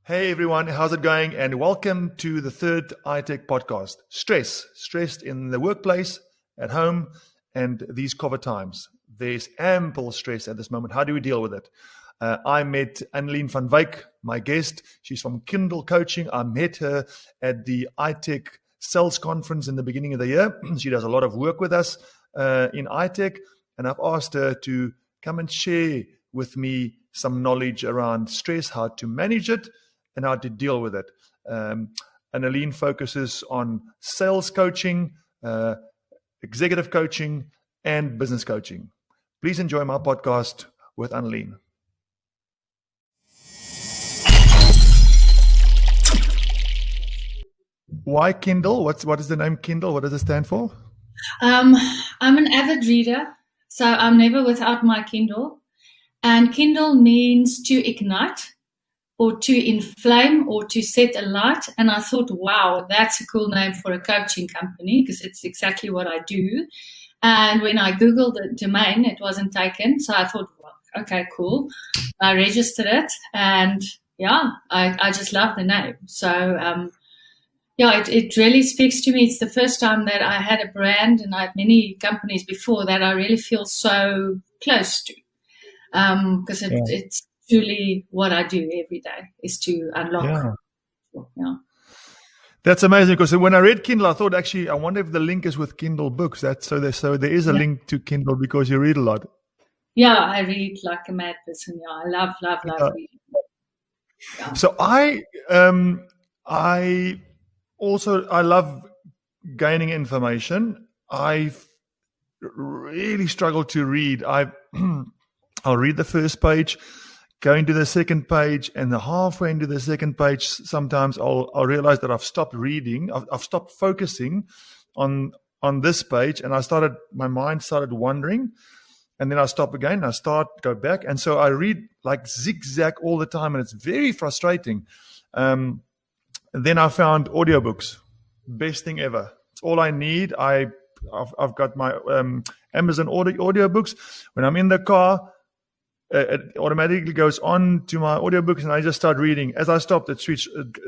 Hey everyone, how's it going? And welcome to the third Itec podcast. Stressed in the workplace, at home, and these COVID times. There's ample stress at this moment. How do we deal with it? I met Anneleen van Wyk, my guest. She's from Kendall Coaching. I met her at the Itec sales conference in the beginning of the year. She does a lot of work with us in Itec, and I've asked her to come and share with me some knowledge around stress, how to manage it, and how to deal with it. Anneleen focuses on sales coaching, executive coaching, and business coaching. Please enjoy my podcast with Anneleen. Why Kindle? What is the name Kindle? What does it stand for? I'm an avid reader, so I'm never without my Kindle. And Kindle means to ignite, or to inflame, or to set alight. And I thought, wow, that's a cool name for a coaching company, because it's exactly what I do. And when I Googled the domain, it wasn't taken. So I thought, well, okay, cool. I registered it, and yeah, I just love the name. So it really speaks to me. It's the first time that I had a brand, and I had many companies before that I really feel so close to, because it's truly what I do every day is to unlock. Yeah. That's amazing, because when I read Kindle, I thought, actually, I wonder if the link is with Kindle books. So there is a link to Kindle because you read a lot. Yeah, I read like a mad person. Yeah, I love reading. Yeah. So I love gaining information. I've really struggled to read. I'll read the first page, go into the second page, and halfway into the second page, sometimes I'll realize that I've stopped reading. I've stopped focusing on this page, and my mind started wandering, and then I stop again. Go back, and so I read like zigzag all the time, and it's very frustrating. And then I found audiobooks, best thing ever. It's all I need. I've got my Amazon audiobooks. When I'm in the car, it automatically goes on to my audiobooks, and I just start reading. As I stop, it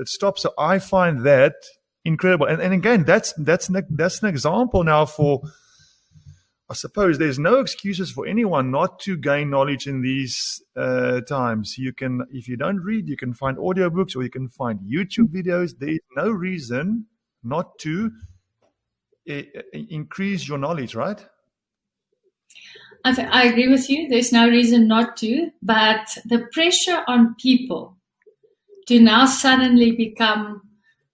stops. So I find that incredible. And again, that's an example now for, I suppose there's no excuses for anyone not to gain knowledge in these times. If you don't read, you can find audiobooks, or you can find YouTube videos. There's no reason not to increase your knowledge, right? I agree with you. There's no reason not to, but the pressure on people to now suddenly become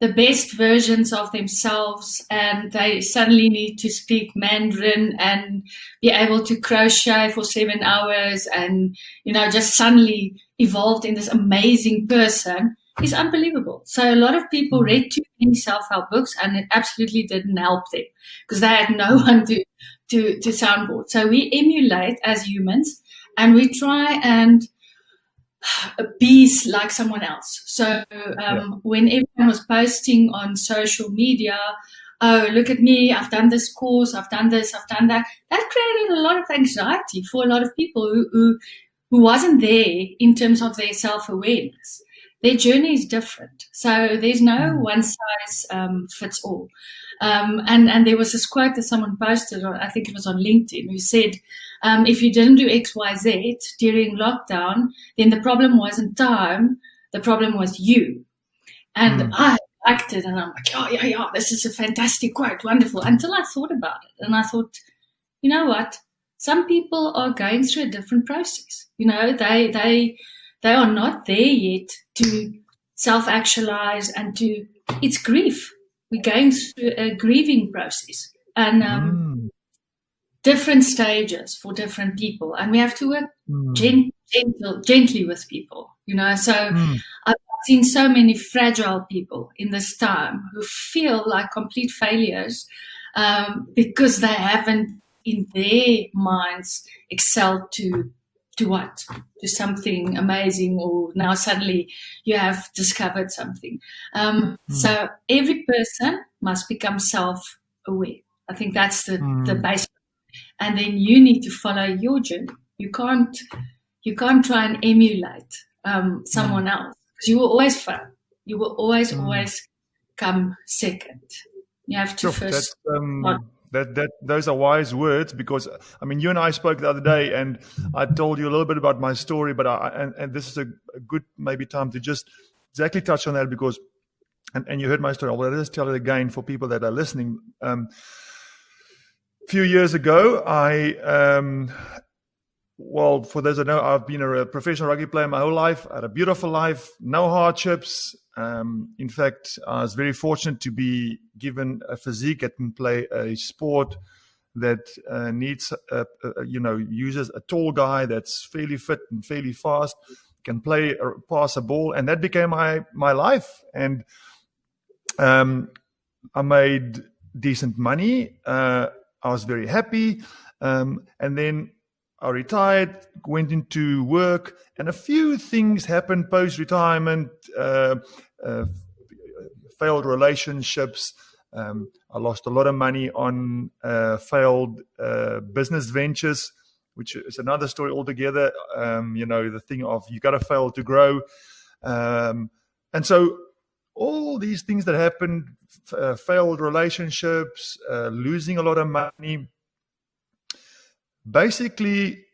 the best versions of themselves, and they suddenly need to speak Mandarin and be able to crochet for 7 hours and, just suddenly evolved in this amazing person is unbelievable. So a lot of people read too many self-help books, and it absolutely didn't help them because they had no one to soundboard. So we emulate as humans, and we try and be like someone else. So when everyone was posting on social media, oh, look at me, I've done this course, I've done this, I've done that, that created a lot of anxiety for a lot of people who wasn't there in terms of their self-awareness. Their journey is different. So there's no one size fits all. And there was this quote that someone posted, or I think it was on LinkedIn, who said, if you didn't do X, Y, Z during lockdown, then the problem wasn't time, the problem was you. And I liked it, and I'm like, yeah, this is a fantastic quote, wonderful. Until I thought about it, and I thought, you know what? Some people are going through a different process. They are not there yet to self-actualize and it's grief. We're going through a grieving process, and different stages for different people. And we have to work gently with people, So I've seen so many fragile people in this time who feel like complete failures because they haven't, in their minds, excelled to something amazing, or now suddenly you have discovered something. So every person must become self-aware. I think that's the base. And then you need to follow your journey. You can't try and emulate someone else, because you will always fail. You will always come second. You have to first. Those are wise words, because I mean, you and I spoke the other day, and I told you a little bit about my story, but and this is a good maybe time to just exactly touch on that, because and you heard my story. I'll just tell it again for people that are listening. A few years ago, well, for those that know, I've been a professional rugby player my whole life. I had a beautiful life, no hardships. In fact, I was very fortunate to be given a physique that can play a sport that needs, uses a tall guy that's fairly fit and fairly fast, can play or pass a ball, and that became my life. And I made decent money. I was very happy, and then I retired, went into work, and a few things happened post-retirement. Failed relationships. I lost a lot of money on failed business ventures, which is another story altogether. The thing of you got to fail to grow. And so all these things that happened, failed relationships, losing a lot of money, basically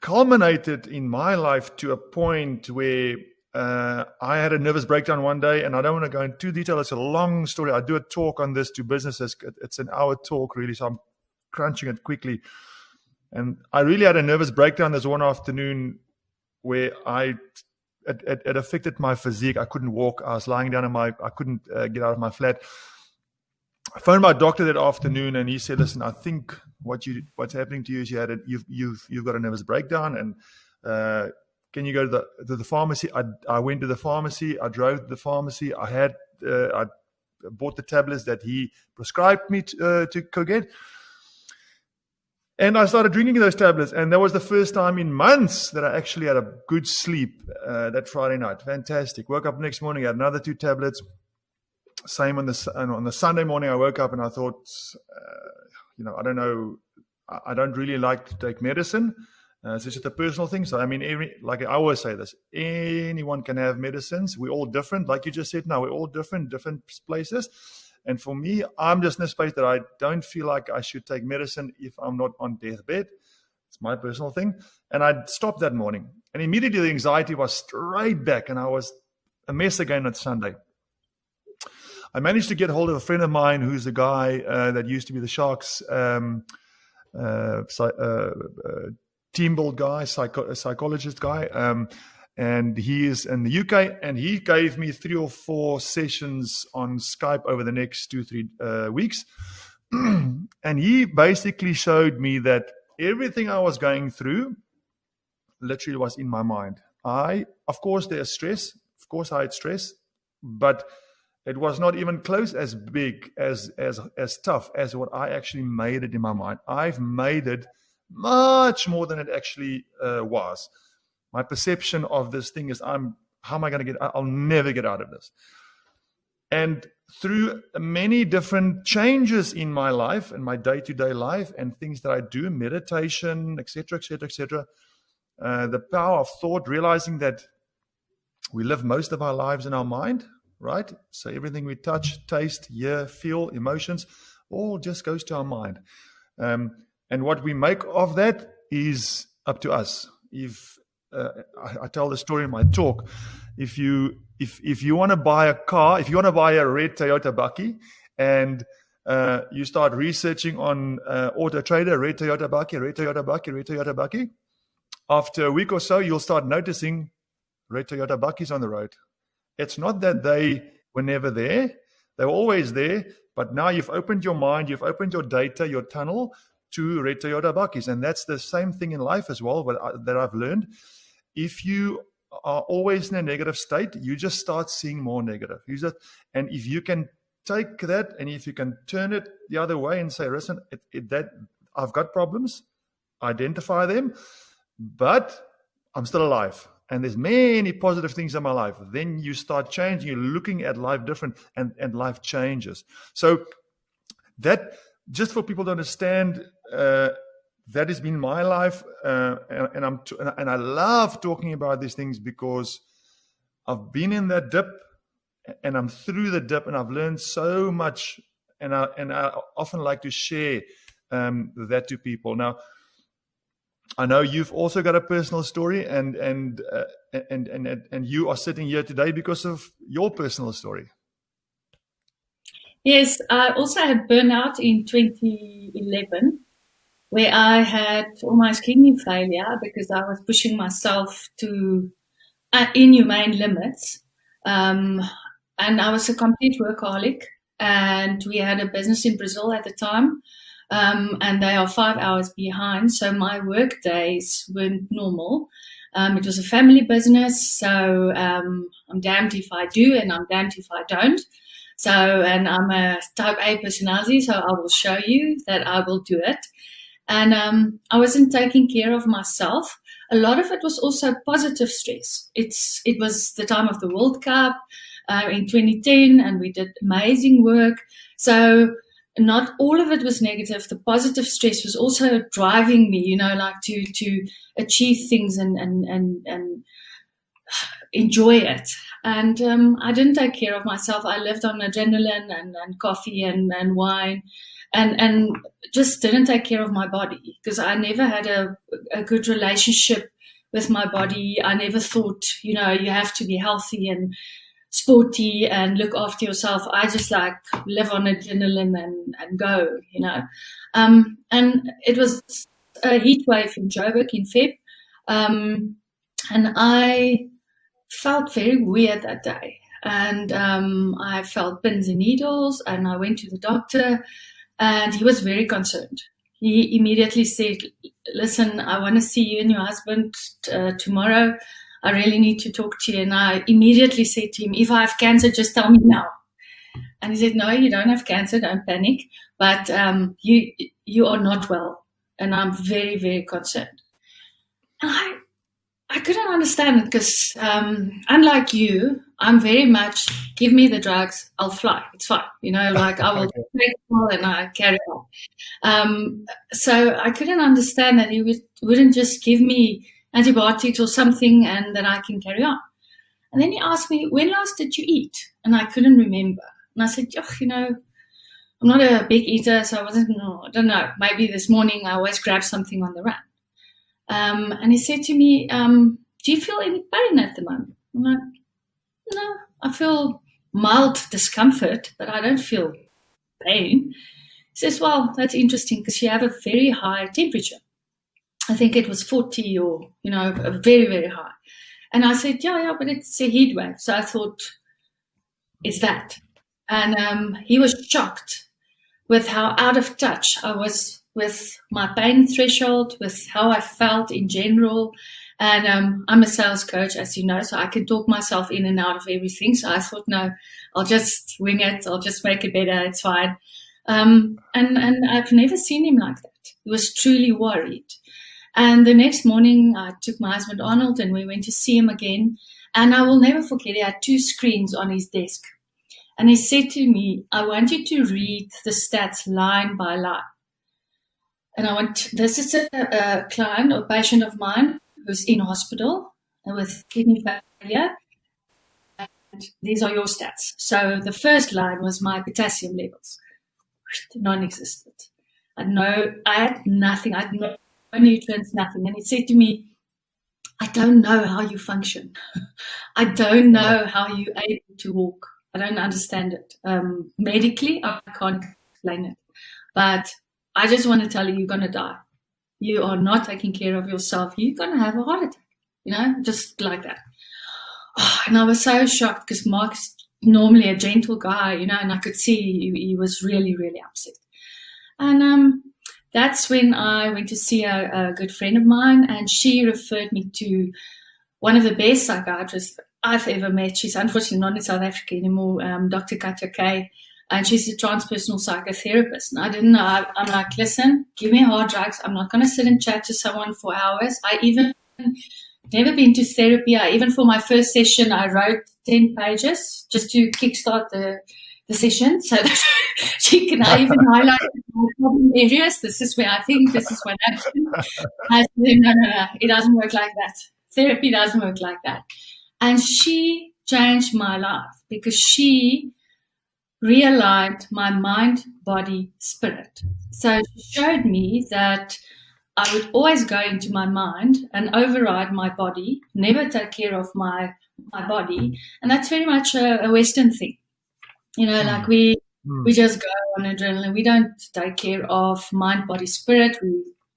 culminated in my life to a point where I had a nervous breakdown one day, and I don't want to go into too detail. It's a long story. I do a talk on this to businesses. It's an hour talk, really, so I'm crunching it quickly. And I really had a nervous breakdown this one afternoon where it affected my physique. I couldn't walk. I was lying down I couldn't get out of my flat. I phoned my doctor that afternoon, and he said, "Listen, I think what's happening to you is you've got a nervous breakdown, and can you go to the pharmacy?" I went to the pharmacy. I drove to the pharmacy. I bought the tablets that he prescribed me to go get, and I started drinking those tablets. And that was the first time in months that I actually had a good sleep that Friday night. Fantastic. Woke up next morning, had another 2 tablets. Same on the Sunday morning, I woke up and I thought, I don't know, I don't really like to take medicine. It's just a personal thing. So, I mean, like I always say this, anyone can have medicines. We're all different. Like you just said, now we're all different places. And for me, I'm just in a space that I don't feel like I should take medicine if I'm not on deathbed. It's my personal thing. And I stopped that morning. And immediately the anxiety was straight back, and I was a mess again on Sunday. I managed to get hold of a friend of mine who's a guy that used to be the Sharks team build guy, psychologist guy, and he is in the UK, and he gave me 3 or 4 sessions on Skype over the next 2-3 weeks. And he basically showed me that everything I was going through literally was in my mind. Of course, there's stress. Of course, I had stress, but it was not even close as big, as tough as what I actually made it in my mind. I've made it much more than it actually was. My perception of this thing is, how am I going to I'll never get out of this. And through many different changes in my life and my day-to-day life and things that I do, meditation, etc., the power of thought, realizing that we live most of our lives in our mind, right? So everything we touch, taste, hear, feel, emotions, all just goes to our mind. And what we make of that is up to us. If I tell the story in my talk, if you want to buy a car, if you want to buy a red Toyota Bakkie, and you start researching on Auto Trader, red Toyota Bakkie, after a week or so, you'll start noticing red Toyota Bakkies on the road. It's not that they were never there. They were always there, but now you've opened your mind, you've opened your data, your tunnel to red Toyota Bakkies. And that's the same thing in life as well that I've learned. If you are always in a negative state, you just start seeing more negative. And if you can take that and if you can turn it the other way and say, listen, that I've got problems, identify them, but I'm still alive. And there's many positive things in my life. Then you start changing. You're looking at life different, and life changes. So that, just for people to understand, that has been my life, and I love talking about these things because I've been in that dip, and I'm through the dip, and I've learned so much, and I often like to share that to people. Now, I know you've also got a personal story, and you are sitting here today because of your personal story. Yes, I also had burnout in 2011, where I had almost kidney failure because I was pushing myself to inhumane limits. And I was a complete workaholic, and we had a business in Brazil at the time, and they are 5 hours behind. So my work days weren't normal. It was a family business, so I'm damned if I do, and I'm damned if I don't. So, and I'm a type A personality, so I will show you that I will do it. And I wasn't taking care of myself. A lot of it was also positive stress. It was the time of the World Cup in 2010, and we did amazing work. So not all of it was negative. The positive stress was also driving me, like to achieve things and enjoy it. And I didn't take care of myself. I lived on adrenaline and coffee and wine, and just didn't take care of my body, because I never had a good relationship with my body. I never thought, you have to be healthy and sporty and look after yourself. I just live on adrenaline and go, and it was a heat wave in Joburg in Feb. And I felt very weird that day, and I felt pins and needles, and I went to the doctor, and he was very concerned. He immediately said, listen, I want to see you and your husband tomorrow. I really need to talk to you. And I immediately said to him, if I have cancer, just tell me now. And he said, no, you don't have cancer, don't panic, but you are not well, and I'm very, very concerned. And I couldn't understand it, because unlike you, I'm very much, give me the drugs, I'll fly. It's fine. I will take it all and I carry on. So I couldn't understand that he wouldn't just give me antibiotics or something and then I can carry on. And then he asked me, when last did you eat? And I couldn't remember. And I said, I'm not a big eater, so I don't know. Maybe this morning I always grab something on the run. And he said to me, do you feel any pain at the moment? I'm like, no, I feel mild discomfort, but I don't feel pain. He says, well, that's interesting, because you have a very high temperature. I think it was 40 or, very, very high. And I said, yeah, but it's a heat wave. So I thought, it's that. And he was shocked with how out of touch I was with my pain threshold, with how I felt in general. And I'm a sales coach, as you know, so I can talk myself in and out of everything. So I thought, no, I'll just wing it. I'll just make it better. It's fine. And I've never seen him like that. He was truly worried. And the next morning, I took my husband Arnold, and we went to see him again. And I will never forget, he had 2 screens on his desk. And he said to me, I want you to read the stats line by line. And this is a client or patient of mine who's in hospital with kidney failure. And these are your stats. So the first line was my potassium levels, non-existent. I had nothing. I had no nutrients, nothing. And he said to me, I don't know how you function. I don't know how you're able to walk. I don't understand it. Medically, I can't explain it. But I just want to tell you, you're going to die. You are not taking care of yourself. You're going to have a heart attack, just like that. Oh, and I was so shocked, because Mark's normally a gentle guy, and I could see he was really, really upset. And that's when I went to see a good friend of mine, and she referred me to one of the best psychiatrists I've ever met. She's unfortunately not in South Africa anymore, Dr. Katja Kay, and she's a transpersonal psychotherapist. And I didn't know. I'm like, listen, give me hard drugs. I'm not going to sit and chat to someone for hours. I even never been to therapy. Even for my first session, I wrote 10 pages just to kickstart the session, so that she can even highlight my problem areas. This is where I think, this is what happened. I said, no, it doesn't work like that. Therapy doesn't work like that. And she changed my life because she realigned my mind, body, spirit. So she showed me that I would always go into my mind and override my body, never take care of my body. And that's very much a Western thing. Like we just go on adrenaline. We don't take care of mind, body, spirit.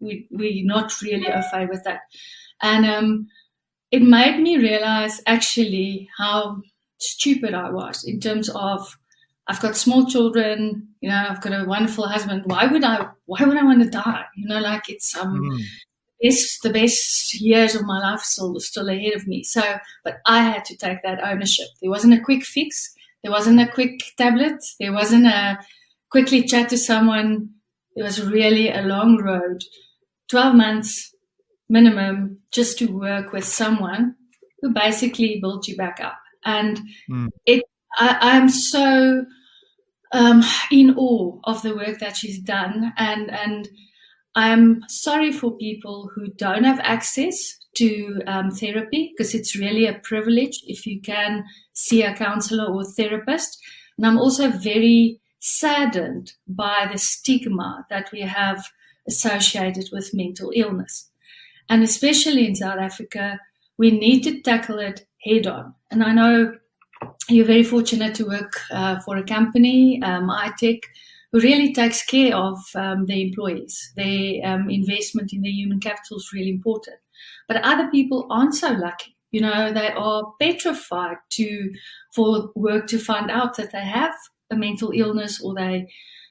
We're not really au fait with that. And it made me realize actually how stupid I was in terms of I've got small children, I've got a wonderful husband. Why would I want to die? Like it's the best years of my life still ahead of me. So, but I had to take that ownership. There wasn't a quick fix. There wasn't a quick tablet. There wasn't a quickly chat to someone. It was really a long road, 12 months minimum, just to work with someone who basically built you back up. And I'm so in awe of the work that she's done. And I'm sorry for people who don't have access to therapy, because it's really a privilege if you can see a counselor or therapist. And I'm also very saddened by the stigma that we have associated with mental illness. And especially in South Africa, we need to tackle it head on. And I know you're very fortunate to work for a company, Itec, who really takes care of the employees. Their investment in the human capital is really important. But other people aren't so lucky. They are petrified for work to find out that they have a mental illness, or they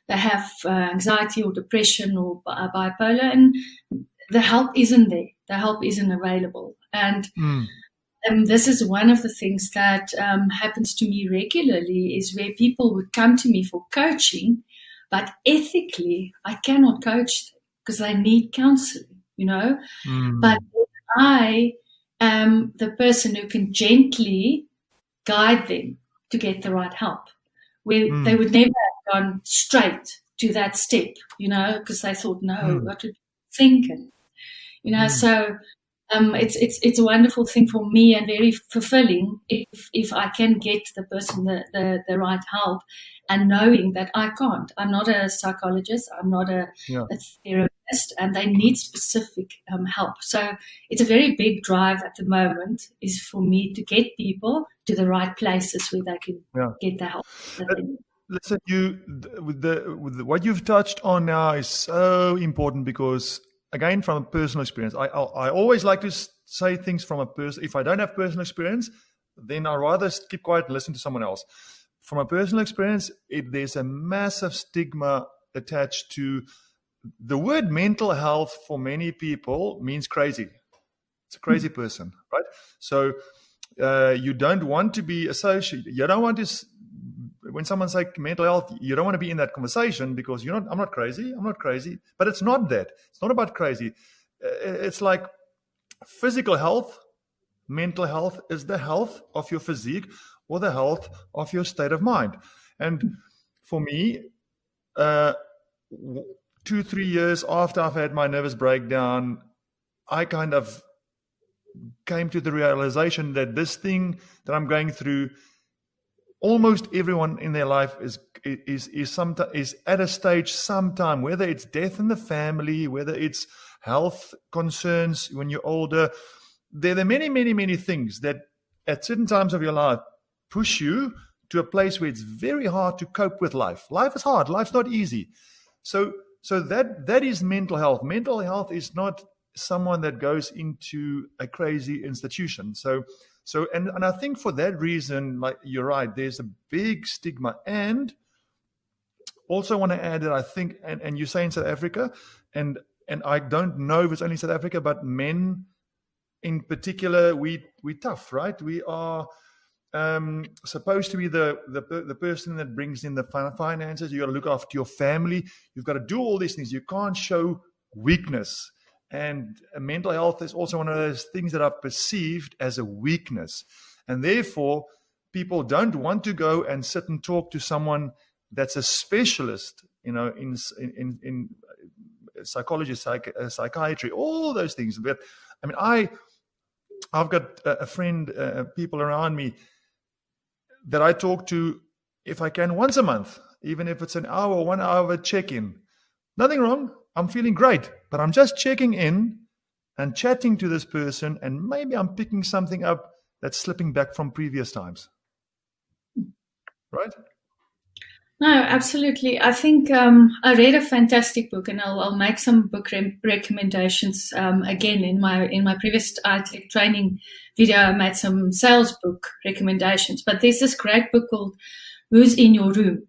have anxiety or depression or bipolar, and the help isn't there. The help isn't available. And this is one of the things that happens to me regularly, is where people would come to me for coaching, but ethically, I cannot coach them because they need counseling, But I am the person who can gently guide them to get the right help, where they would never have gone straight to that step, because they thought, no, what would you think? And, so it's a wonderful thing for me, and very fulfilling if I can get the person the right help, and knowing that I can't. I'm not a psychologist. I'm not a therapist, and they need specific help. So it's a very big drive at the moment, is for me to get people to the right places where they can get the help that they need. Listen, with what you've touched on now is so important, because again, from a personal experience, I always like to say things from a person. If I don't have personal experience, then I rather keep quiet and listen to someone else. From a personal experience, there's a massive stigma attached to the word mental health. For many people, means crazy. It's a crazy person, right? So you don't want to be associated. You don't want to. When someone's like mental health, you don't want to be in that conversation, because I'm not crazy. I'm not crazy. But it's not that. It's not about crazy. It's like physical health, mental health is the health of your physique or the health of your state of mind. And for me, 2-3 years after I've had my nervous breakdown, I kind of came to the realization that this thing that I'm going through, almost everyone in their life is at a stage sometime, whether it's death in the family, whether it's health concerns when you're older. There are many, many, many things that at certain times of your life push you to a place where it's very hard to cope with life. Life is hard. Life's not easy. So that is mental health. Mental health is not someone that goes into a crazy institution. So I think for that reason, like you're right, there's a big stigma. And also want to add that I think, and you say in South Africa, and I don't know if it's only South Africa, but men in particular, we tough, right? We are supposed to be the person that brings in the finances. You got to look after your family. You've got to do all these things. You can't show weakness. And mental health is also one of those things that are perceived as a weakness. And therefore, people don't want to go and sit and talk to someone that's a specialist, in psychology, psychiatry, all those things. But I mean, I've got a friend, people around me that I talk to, if I can, once a month, even if it's an hour, 1 hour check-in. Nothing wrong. I'm feeling great, but I'm just checking in and chatting to this person, and maybe I'm picking something up that's slipping back from previous times. Right? No, absolutely. I think I read a fantastic book, and I'll make some book recommendations again in my previous Itec training video. I made some sales book recommendations, but there's this great book called "Who's in Your Room,"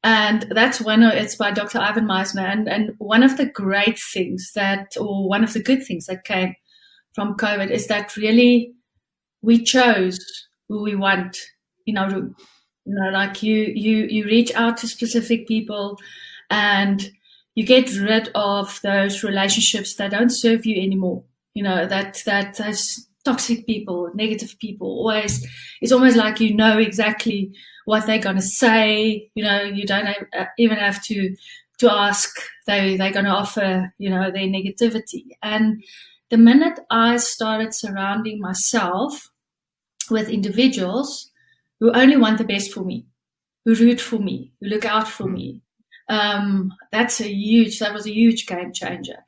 and it's by Dr. Ivan Meisner. And one of the great things one of the good things that came from COVID is that really we chose who we want in our room. Like you reach out to specific people, and you get rid of those relationships that don't serve you anymore. That those toxic people, negative people, always, it's almost like exactly what they're going to say. You don't even have to ask. They're going to offer, their negativity. And the minute I started surrounding myself with individuals who only want the best for me, who root for me, who look out for me. That was a huge game changer.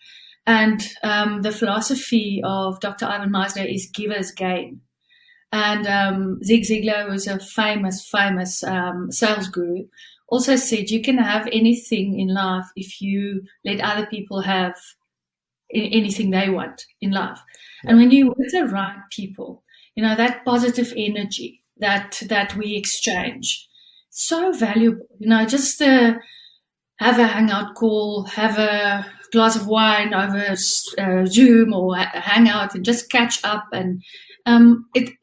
And the philosophy of Dr. Ivan Meisner is givers gain. And Zig Ziglar, who's a famous sales guru, also said you can have anything in life if you let other people have anything they want in life. And when you're with the right people, that positive energy that we exchange, so valuable. Just to have a hangout call, have a glass of wine over Zoom or a hangout and just catch up, and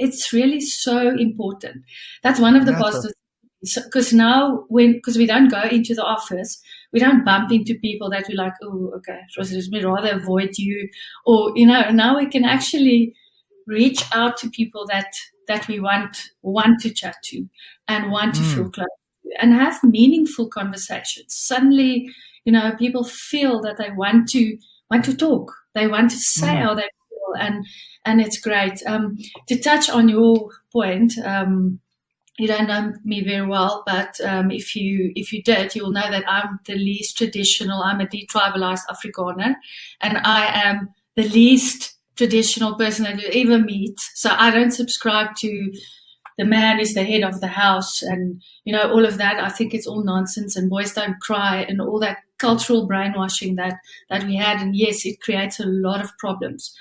it's really so important. That's one of the positives. Because now, because we don't go into the office, we don't bump into people that we're like, oh, okay, we'd rather avoid you, or now we can actually reach out to people that we want to chat to and want to feel close to and have meaningful conversations. Suddenly, people feel that they want to talk. They want to say how they feel, and it's great. To touch on your point, you don't know me very well, but if you did, you'll know that I'm the least traditional. I'm a detribalized Afrikaner, and I am the least traditional person that you ever meet. So I don't subscribe to the man is the head of the house and, all of that. I think it's all nonsense, and boys don't cry and all that cultural brainwashing that we had. And yes, it creates a lot of problems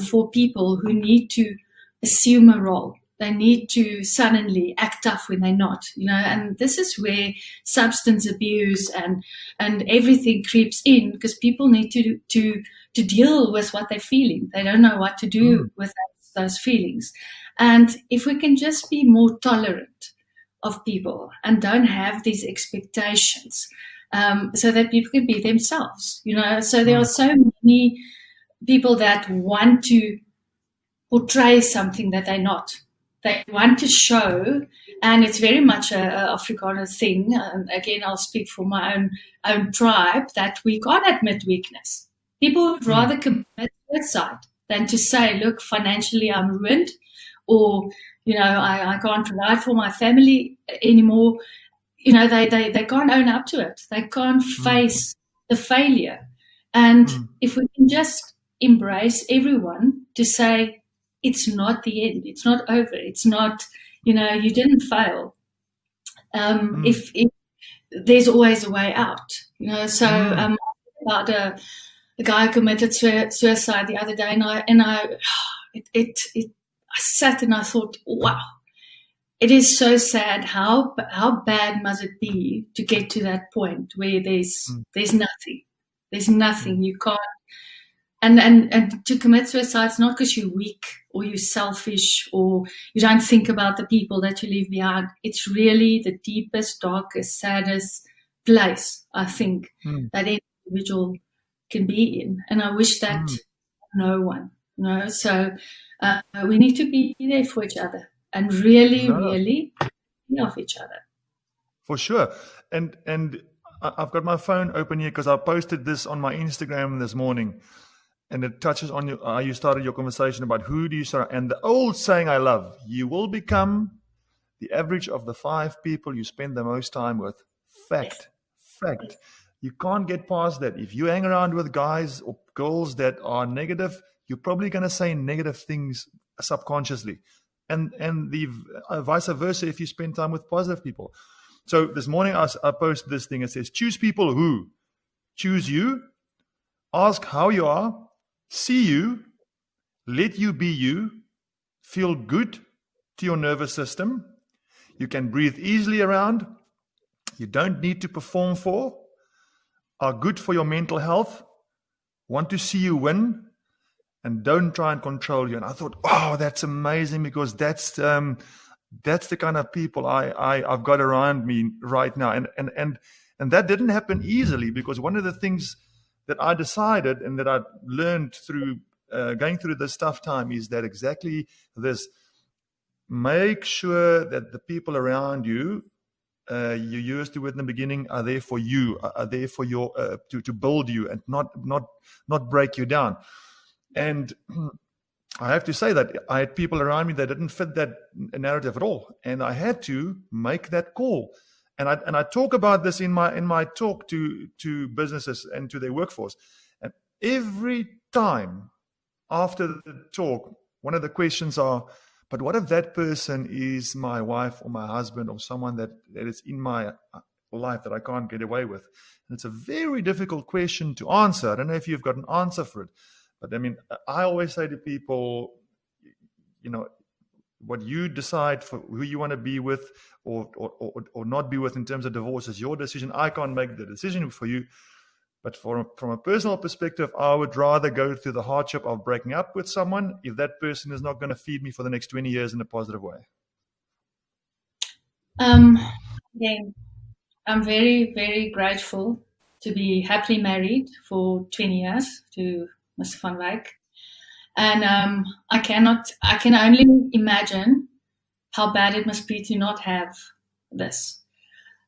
for people who need to assume a role. They need to suddenly act tough when they're not, and this is where substance abuse and everything creeps in, because people need to deal with what they're feeling. They don't know what to do with those feelings. And if we can just be more tolerant of people and don't have these expectations, so that people can be themselves, So there are so many people that want to portray something that they're not. They want to show, and it's very much a Afrikaner thing. Again, I'll speak for my own tribe, that we can't admit weakness. People would rather commit suicide than to say, look, financially I'm ruined, or, I can't provide for my family anymore. They can't own up to it. They can't face the failure. And if we can just embrace everyone to say, it's not the end. It's not over. It's not, you didn't fail. If there's always a way out, So about a guy who committed suicide the other day, and I sat and I thought, wow, it is so sad. How bad must it be to get to that point where there's nothing. There's nothing. You can't. And to commit suicide is not because you're weak or you're selfish or you don't think about the people that you leave behind. It's really the deepest, darkest, saddest place, I think, that any individual can be in. And I wish that no one, So we need to be there for each other and really love each other. For sure. And I've got my phone open here because I posted this on my Instagram this morning. And it touches on you started your conversation about who do you surround. And the old saying I love, you will become the average of the 5 people you spend the most time with. Fact. You can't get past that. If you hang around with guys or girls that are negative, you're probably going to say negative things subconsciously. And the vice versa if you spend time with positive people. So this morning I posted this thing. It says, choose people who choose you, ask how you are, see you, let you be you, feel good to your nervous system. You can breathe easily around. You don't need to perform for, are good for your mental health, want to see you win, and don't try and control you. And I thought, oh, that's amazing, because that's the kind of people I've got around me right now. And that didn't happen easily, because one of the things that I decided and that I learned through going through this tough time is that exactly this. Make sure that the people around you, you used to it in the beginning, are there for you, are there for your to build you and not break you down. And I have to say that I had people around me that didn't fit that narrative at all, and I had to make that call. And I talk about this in my talk to businesses and to their workforce. And every time after the talk, one of the questions are, but what if that person is my wife or my husband or someone that is in my life that I can't get away with? And it's a very difficult question to answer. I don't know if you've got an answer for it. But I mean, I always say to people, what you decide for who you want to be with or not be with in terms of divorce is your decision. I can't make the decision for you. But from a personal perspective, I would rather go through the hardship of breaking up with someone if that person is not going to feed me for the next 20 years in a positive way. Again, I'm very, very grateful to be happily married for 20 years to Mr. Van Wyk. And I can only imagine how bad it must be to not have this.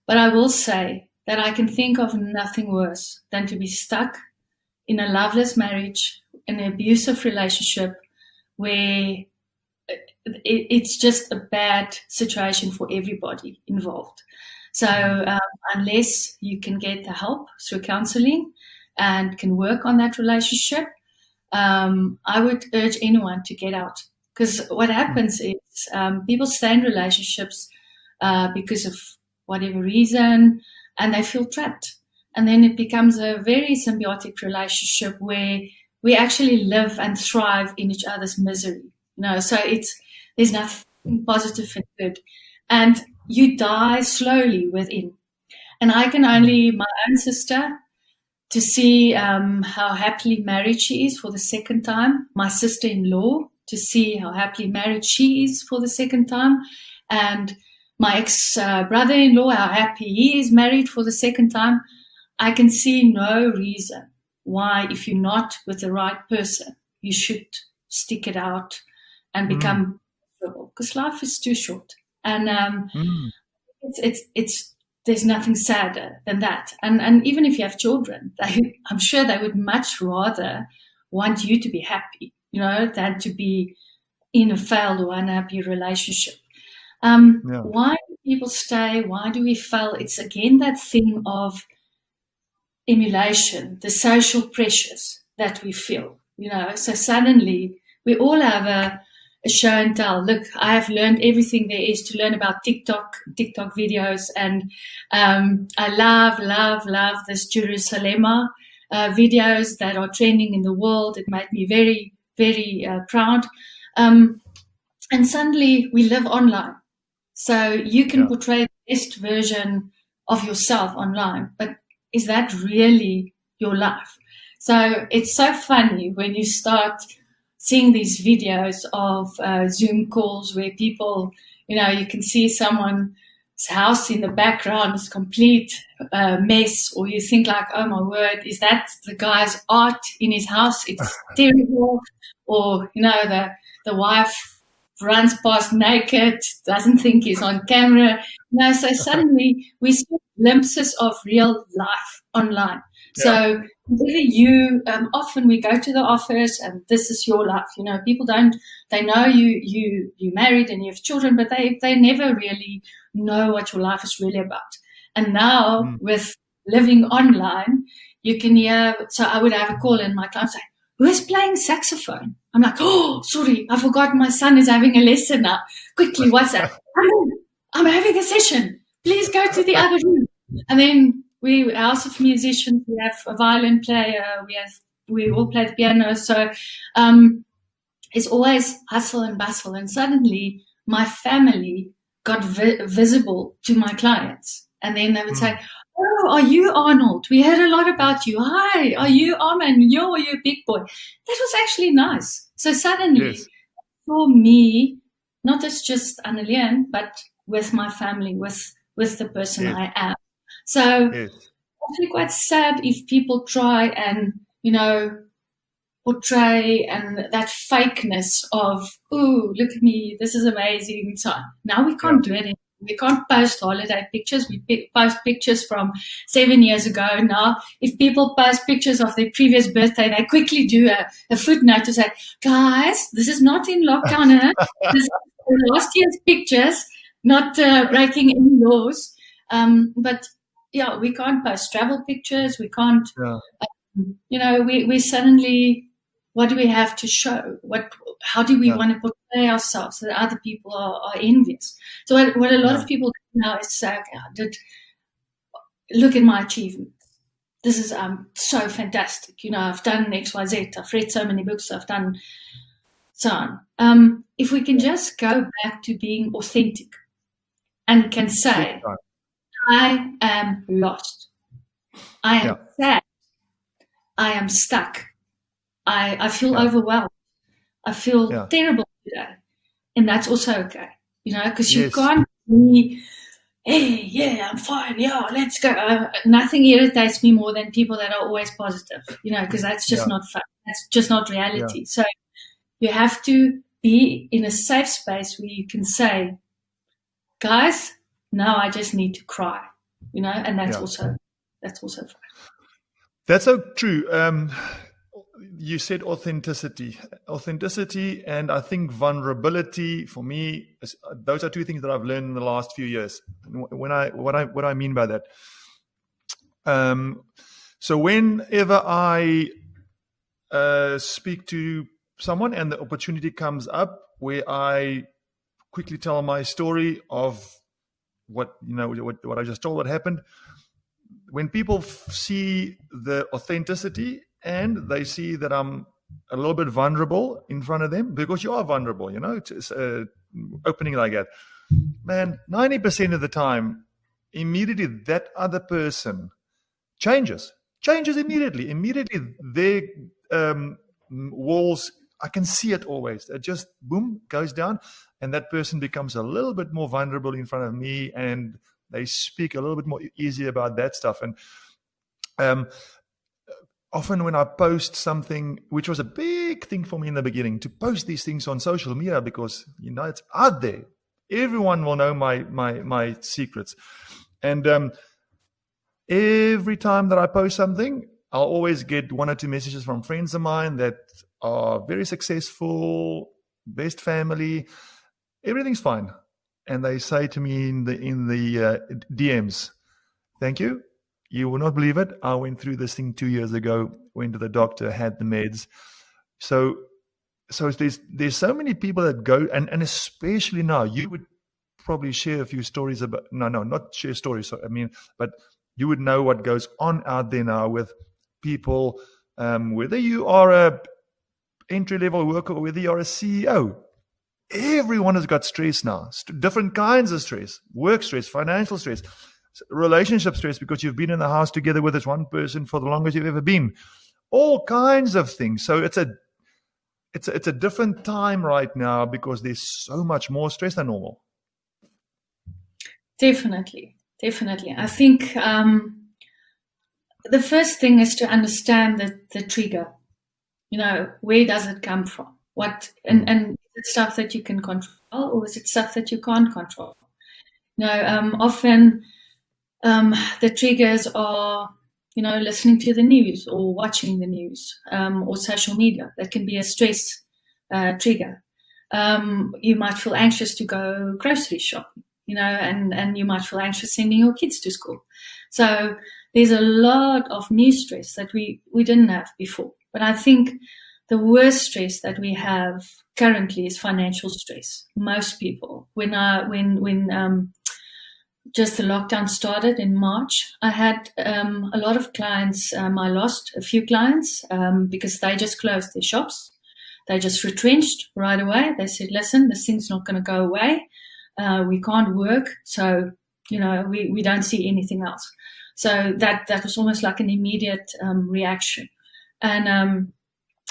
But I will say that I can think of nothing worse than to be stuck in a loveless marriage, in an abusive relationship where it's just a bad situation for everybody involved. So unless you can get the help through counseling and can work on that relationship, I would urge anyone to get out. Because what happens is people stay in relationships because of whatever reason, and they feel trapped. And then it becomes a very symbiotic relationship where we actually live and thrive in each other's misery. So there's nothing positive and good. And you die slowly within. And I can only, my own sister, to see how happily married she is for the second time. My sister-in-law, to see how happily married she is for the second time. And my ex-brother-in-law, how happy he is married for the second time. I can see no reason why, if you're not with the right person, you should stick it out and become miserable, because life is too short. And there's nothing sadder than that. And even if you have children, I'm sure they would much rather want you to be happy, than to be in a failed or unhappy relationship. Why do people stay? Why do we fail? It's again that thing of emulation, the social pressures that we feel, So suddenly we all have a show and tell. Look, I have learned everything there is to learn about TikTok videos, and I love this Jerusalem videos that are trending in the world. It made me very, very proud. And suddenly we live online. So you can portray the best version of yourself online, but is that really your life? So it's so funny when you start seeing these videos of Zoom calls where people, you can see someone's house in the background is complete mess, or you think like, oh my word, is that the guy's art in his house? It's terrible. Or, the wife runs past naked, doesn't think he's on camera. So suddenly we see glimpses of real life online. So really often we go to the office and this is your life. People they know you married and you have children, but they never really know what your life is really about. And now with living online, you can hear, so I would have a call and my client say, who is playing saxophone? I'm like, oh, sorry, I forgot my son is having a lesson now. Quickly, what's that? I'm having a session. Please go to the other room. And then we house of musicians, we have a violin player, we all play the piano. So it's always hustle and bustle. And suddenly my family got visible to my clients. And then they would say, oh, are you Arnold? We heard a lot about you. Hi, are you Armin? You're a big boy. That was actually nice. So suddenly, for me, not as just Anneleen, but with my family, with the person I am. So I think quite sad if people try and, portray and that fakeness of, oh, look at me, this is amazing. So now we can't do it anymore. We can't post holiday pictures. We post pictures from 7 years ago. Now, if people post pictures of their previous birthday, they quickly do a footnote to say, guys, this is not in lockdown. This is last year's pictures, not breaking any laws. But yeah, we can't post travel pictures. We can't, we suddenly, what do we have to show? How do we want to portray ourselves so that other people are envious? So what a lot of people do now is say, okay, look at my achievements. This is so fantastic. I've done XYZ. I've read so many books. I've done so on. If we can just go back to being authentic and can say, I am lost. I am sad. I am stuck. I feel overwhelmed. I feel terrible today. And that's also okay, because you can't be, hey, yeah, I'm fine. Yeah, let's go. Nothing irritates me more than people that are always positive, because that's just not fun. That's just not reality. So you have to be in a safe space where you can say, guys, now I just need to cry, and that's also fine. That's so true. You said authenticity, and I think vulnerability for me. Those are two things that I've learned in the last few years. What I mean by that. So whenever I speak to someone and the opportunity comes up where I quickly tell my story of what I just told what happened. When people see the authenticity and they see that I'm a little bit vulnerable in front of them, because you are vulnerable, it's opening like that. Man, 90% of the time, immediately that other person changes immediately. Immediately their walls, I can see it always. It just, boom, goes down. And that person becomes a little bit more vulnerable in front of me, and they speak a little bit more easy about that stuff. And often when I post something, which was a big thing for me in the beginning, to post these things on social media, because it's out there. Everyone will know my secrets. And every time that I post something, I'll always get one or two messages from friends of mine that are very successful, best family, everything's fine. And they say to me in the DMs, thank you. You will not believe it. I went through this thing 2 years ago, went to the doctor, had the meds. So there's so many people that go, and especially now, you would probably share a few stories about, no, not share stories. So, but you would know what goes on out there now with people, whether you are a entry-level worker or whether you're a CEO. Everyone has got stress now, different kinds of stress, work stress, financial stress, relationship stress, because you've been in the house together with this one person for the longest you've ever been, all kinds of things. So it's a different time right now because there's so much more stress than normal. Definitely. I think the first thing is to understand the trigger. Where does it come from? What and is it stuff that you can control, or is it stuff that you can't control? Often the triggers are listening to the news or watching the news, or social media. That can be a stress trigger. You might feel anxious to go grocery shopping, and you might feel anxious sending your kids to school. So there's a lot of new stress that we didn't have before. But I think the worst stress that we have currently is financial stress. Most people, when just the lockdown started in March, I had a lot of clients. I lost a few clients because they just closed their shops. They just retrenched right away. They said, listen, this thing's not going to go away. We can't work. So, we don't see anything else. So that was almost like an immediate reaction. And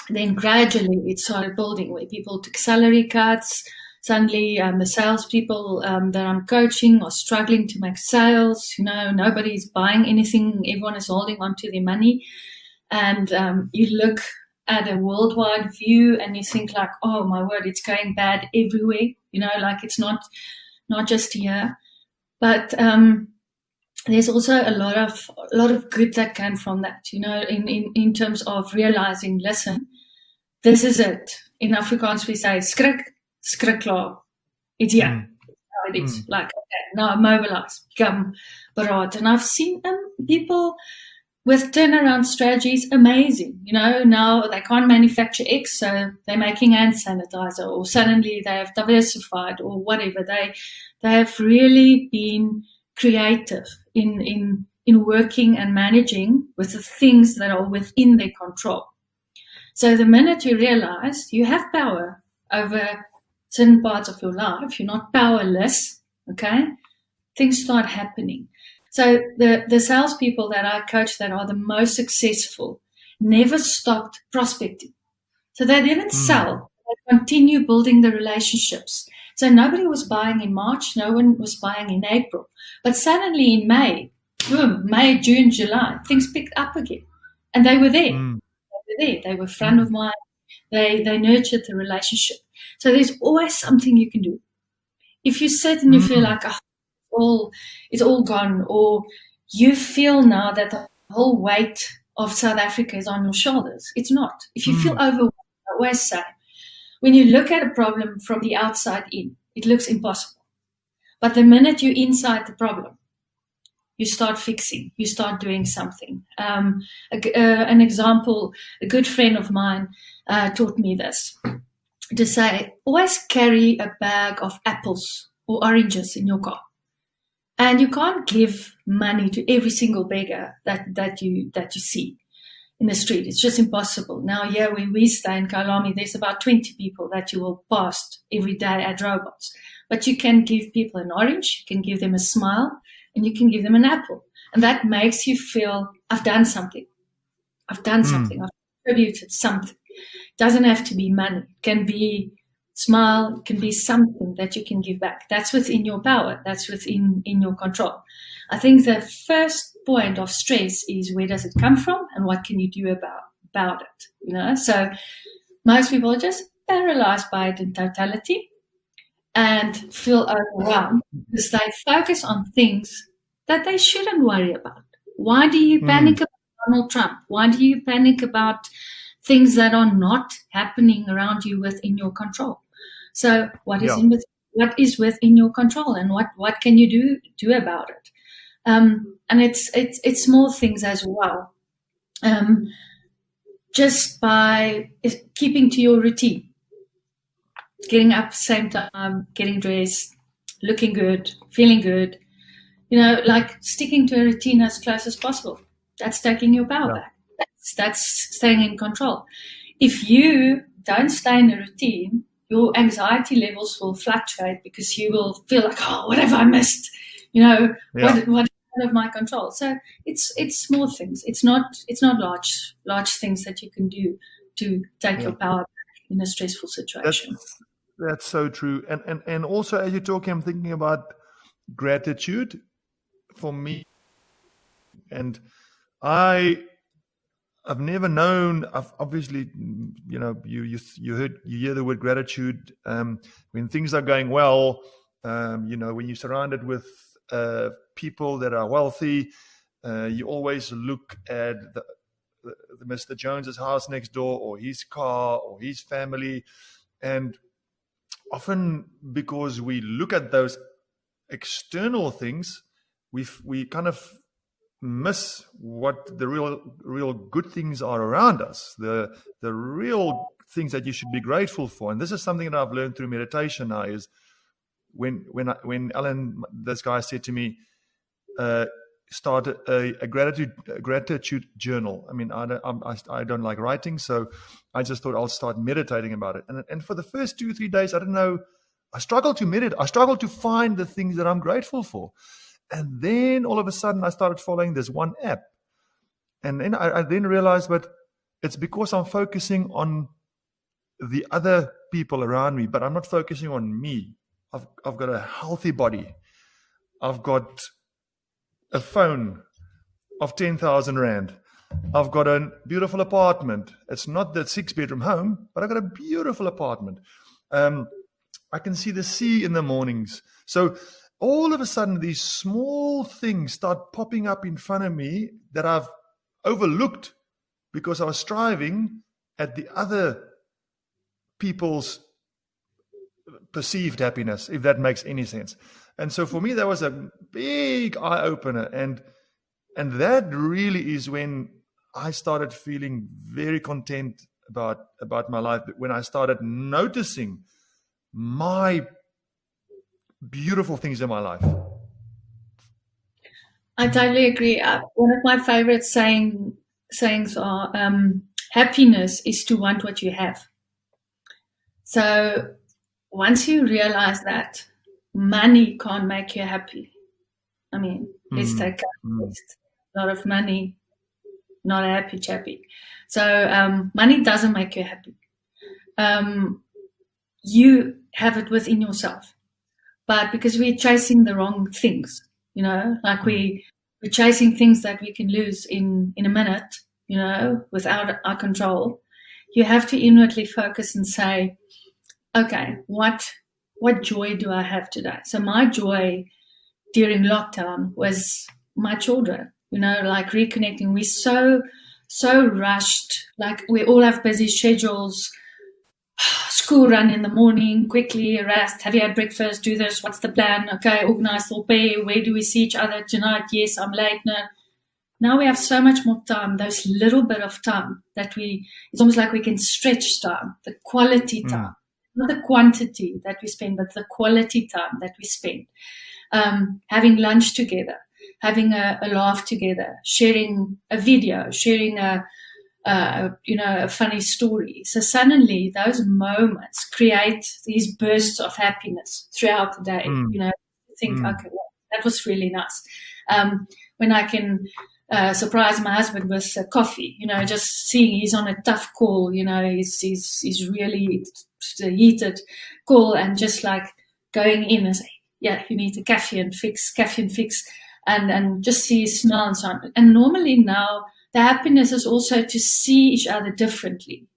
then gradually it started building where people took salary cuts. Suddenly the salespeople that I'm coaching are struggling to make sales. Nobody's buying anything. Everyone is holding on to their money. And you look at a worldwide view and you think like, oh my word, it's going bad everywhere. Like it's not just here. But there's also a lot of good that came from that, in terms of realizing, listen, this is it. In Afrikaans we say skrik klaar. It's here. It is. Like, okay, now mobilize, become beraad. And I've seen people with turnaround strategies, amazing. Now they can't manufacture X, so they're making hand sanitizer, or suddenly they have diversified, or whatever. They have really been creative in working and managing with the things that are within their control. So the minute you realize you have power over certain parts of your life, you're not powerless, okay? Things start happening. So the salespeople that I coach that are the most successful never stopped prospecting. So they didn't sell. They continue building the relationships. So nobody was buying in March. No one was buying in April. But suddenly in May, boom, May, June, July, things picked up again. And they were there. They were front of mind. They nurtured the relationship. So there's always something you can do. If you sit and you feel like, it's all gone, or you feel now that the whole weight of South Africa is on your shoulders, it's not. If you feel overwhelmed, I always say, when you look at a problem from the outside in, it looks impossible. But the minute you're inside the problem, you start fixing, you start doing something. An example, a good friend of mine taught me this, to say, always carry a bag of apples or oranges in your car. And you can't give money to every single beggar that you see in the street. It's just impossible. Now, here where we stay in Kailami, there's about 20 people that you will pass every day at robots. But you can give people an orange, you can give them a smile, and you can give them an apple. And that makes you feel, I've done something. I've contributed something. It doesn't have to be money. It can be smile, it can be something that you can give back. That's within your power. That's within your control. I think the first point of stress is, where does it come from and what can you do about it? So most people are just paralyzed by it in totality and feel overwhelmed because they focus on things that they shouldn't worry about. Why do you panic about Donald Trump? Why do you panic about things that are not happening around you within your control? So what is within your control, and what can you do about it? And it's small things as well. Just by keeping to your routine, getting up same time, getting dressed, looking good, feeling good, like sticking to a routine as close as possible. That's taking your power back. That's staying in control. If you don't stay in a routine, your anxiety levels will fluctuate because you will feel like, oh, what have I missed? What is out of my control? So it's small things. It's not large things that you can do to take your power back in a stressful situation. That's so true. And also, as you're talking, I'm thinking about gratitude for me. And I've never known. Obviously, you hear the word gratitude when things are going well. When you're surrounded with people that are wealthy, You always look at the Mr. Jones's house next door, or his car, or his family, and often because we look at those external things, we kind of miss what the real good things are around us, the real things that you should be grateful for. And this is something that I've learned through meditation now, is when Alan, this guy, said to me, start a gratitude journal. I mean, I don't like writing, so I just thought I'll start meditating about it. And for the first 2-3 days, I don't know, I struggled to meditate. I struggled to find the things that I'm grateful for. And then all of a sudden, I started following this one app. And then I then realized, but it's because I'm focusing on the other people around me, but I'm not focusing on me. I've got a healthy body. I've got a phone of 10,000 Rand. I've got a beautiful apartment. It's not the 6-bedroom home, but I've got a beautiful apartment. I can see the sea in the mornings. So all of a sudden, these small things start popping up in front of me that I've overlooked because I was striving at the other people's perceived happiness, if that makes any sense. And so for me, that was a big eye-opener. And that really is when I started feeling very content about my life, when I started noticing my beautiful things in my life. I totally agree. One of my favorite sayings are, happiness is to want what you have. So once you realize that money can't make you happy, I mean, let's take a lot of money, not a happy chappy. So money doesn't make you happy. You have it within yourself. But because we're chasing the wrong things, like we're chasing things that we can lose in a minute, without our control, you have to inwardly focus and say, okay, what joy do I have today? So my joy during lockdown was my children, like reconnecting. We're so rushed, like we all have busy schedules. School run in the morning, quickly rest, have you had breakfast, do this, what's the plan, okay, organize, we'll pay, where do we see each other tonight, yes, I'm late, no. Now we have so much more time, those little bit of time that it's almost like we can stretch time, the quality time, not the quantity that we spend, but the quality time that we spend. Having lunch together, having a laugh together, sharing a video, sharing a funny story. So suddenly those moments create these bursts of happiness throughout the day. Think, okay, well, that was really nice. When I can surprise my husband with coffee, just seeing he's on a tough call, he's really heated call, and just like going in and say, yeah, you need a caffeine fix, and just see his smile and so on. And normally now, the happiness is also to see each other differently,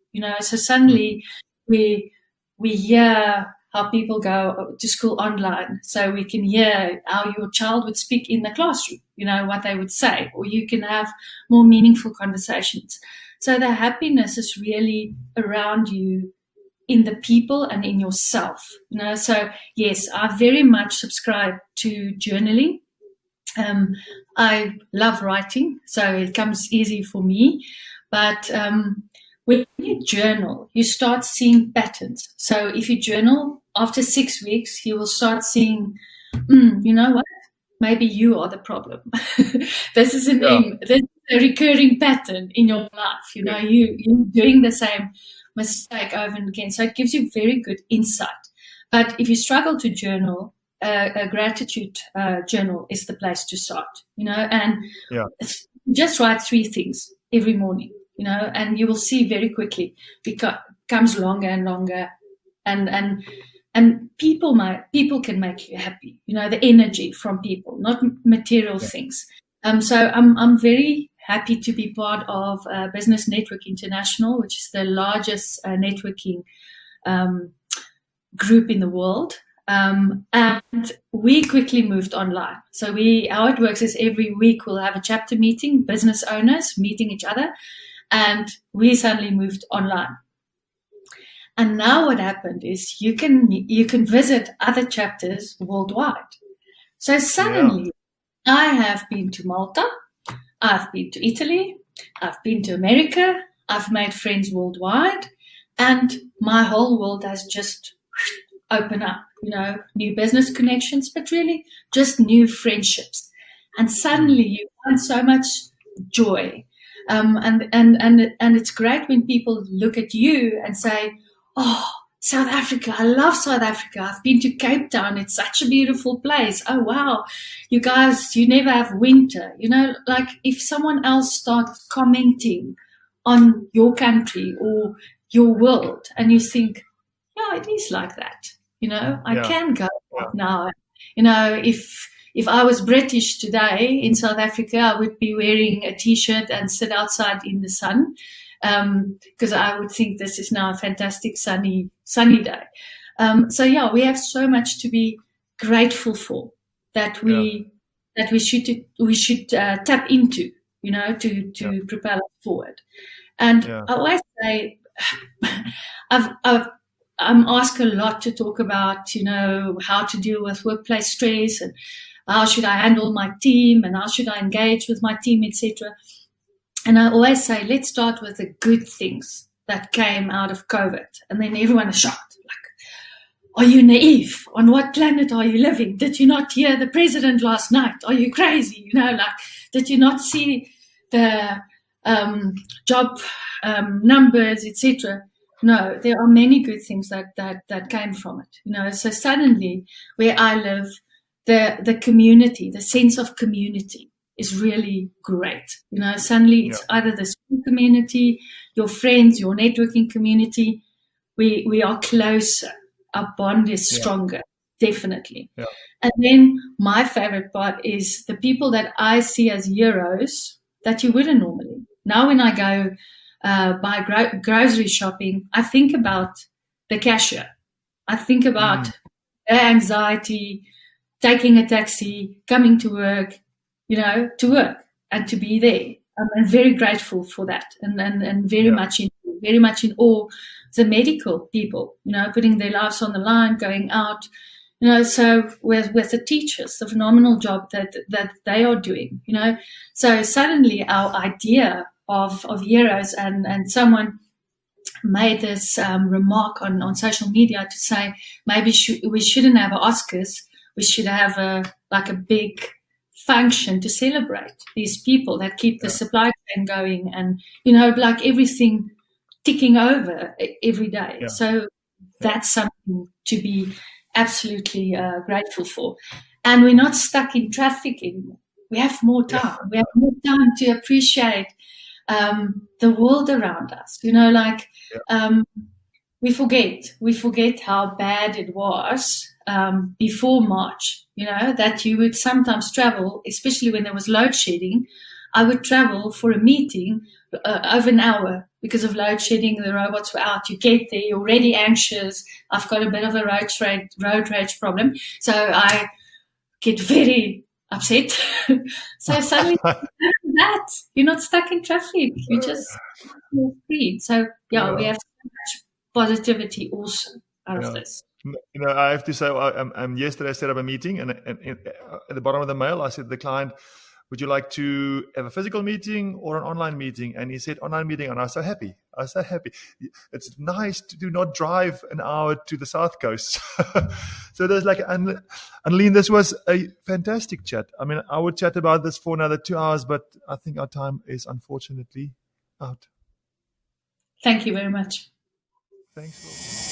so suddenly we hear how people go to school online, so we can hear how your child would speak in the classroom, what they would say, or you can have more meaningful conversations. So the happiness is really around you, in the people and in yourself, so yes, I very much subscribe to journaling. I love writing, so it comes easy for me. But when you journal, you start seeing patterns. So if you journal, after 6 weeks, you will start seeing, you know what? Maybe you are the problem. This is this is a recurring pattern in your life. You're doing the same mistake over and again. So it gives you very good insight. But if you struggle to journal, a gratitude journal is the place to start, and just write 3 things every morning, and you will see very quickly it becomes longer and longer, and people can make you happy, the energy from people, not material things. So I'm very happy to be part of Business Network International, which is the largest networking group in the world. And we quickly moved online. So how it works is every week we'll have a chapter meeting, business owners meeting each other, and we suddenly moved online. And now what happened is you can visit other chapters worldwide. So suddenly I have been to Malta, I've been to Italy, I've been to America, I've made friends worldwide, and my whole world has just opened up, new business connections, but really just new friendships. And suddenly you find so much joy. And it's great when people look at you and say, oh, South Africa, I love South Africa. I've been to Cape Town. It's such a beautiful place. Oh, wow. You guys, you never have winter. Like if someone else starts commenting on your country or your world and you think, yeah, it is like that. I can go out now. If I was British today in South Africa, I would be wearing a T-shirt and sit outside in the sun. Because I would think this is now a fantastic sunny day. So we have so much to be grateful for that we should tap into, to propel us forward. And I always say, I'm asked a lot to talk about, how to deal with workplace stress and how should I handle my team and how should I engage with my team, etc. And I always say, let's start with the good things that came out of COVID. And then everyone is shocked. Like, are you naive? On what planet are you living? Did you not hear the president last night? Are you crazy? Did you not see the job numbers, etc.? No, there are many good things that came from it. So suddenly, where I live, the community, the sense of community is really great. Suddenly it's either the school community, your friends, your networking community. We are closer. Our bond is stronger, definitely. Yeah. And then my favorite part is the people that I see as heroes that you wouldn't normally. Now when I go buy grocery shopping, I think about the cashier. I think about their anxiety, taking a taxi, coming to work, to work and to be there. I'm very grateful for that, and very much in awe the medical people, putting their lives on the line, going out, so with the teachers, the phenomenal job that they are doing, So suddenly our idea of heroes, and someone made this remark on social media to say maybe we shouldn't have Oscars, we should have a big function to celebrate these people that keep the supply chain going and, like everything ticking over every day. Yeah. So that's something to be absolutely grateful for. And we're not stuck in traffic anymore. We have more time. Yeah. We have more time to appreciate the world around us. We forget how bad it was before March, that you would sometimes travel, especially when there was load shedding. I would travel for a meeting over an hour because of load shedding. The robots were out. You get there, you're already anxious. I've got a bit of a road rage problem. So I get very upset. So suddenly that you're not stuck in traffic. You're just free. So we have so much positivity also out of this. I have to say, yesterday I set up a meeting, and at the bottom of the mail, I said to the client, would you like to have a physical meeting or an online meeting? And he said, online meeting. And I was so happy. It's nice to do not drive an hour to the South Coast. So there's Anneleen, this was a fantastic chat. I mean, I would chat about this for another 2 hours, but I think our time is unfortunately out. Thank you very much. Thanks.